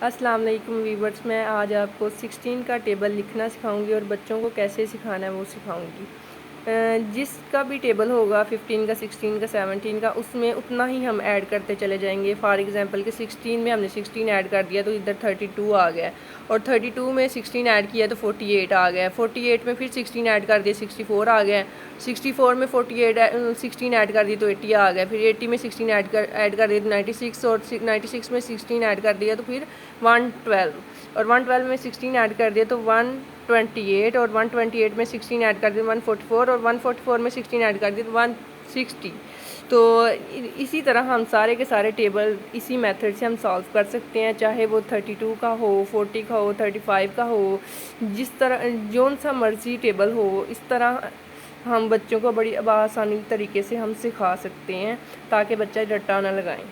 अस्सलाम वालेकुम वीवर्स, मैं आज आपको 16 का टेबल लिखना सिखाऊंगी और बच्चों को कैसे सिखाना है वो सिखाऊंगी। जिसका भी टेबल होगा 15 का, 16 का, 17 का, उसमें उतना ही हम ऐड करते चले जाएंगे। फॉर एग्जांपल कि 16 में हमने 16 ऐड कर दिया तो इधर 32 आ गया, और 32 में 16 ऐड किया तो 48 आ गया, 48 में फिर 16 ऐड कर दिया 64 आ गया, 64 में 16 ऐड कर दिया तो 80 आ गया, फिर 80 में 16 ऐड कर दिया तो 96, और 96 में 16 ऐड कर दिया तो फिर 112, और 112 में 16 ऐड कर दिया तो 128, और 128 में 16 ऐड कर दिया 144, और 144 में 16 ऐड कर दिया तो 160। तो इसी तरह हम सारे के सारे टेबल इसी मेथड से हम सॉल्व कर सकते हैं, चाहे वो 32 का हो, 40 का हो, 35 का हो, जिस तरह जौन सा मर्जी टेबल हो, इस तरह हम बच्चों को बड़ी आसानी तरीके से हम सिखा सकते हैं ताकि बच्चा रट्टा ना लगाएं।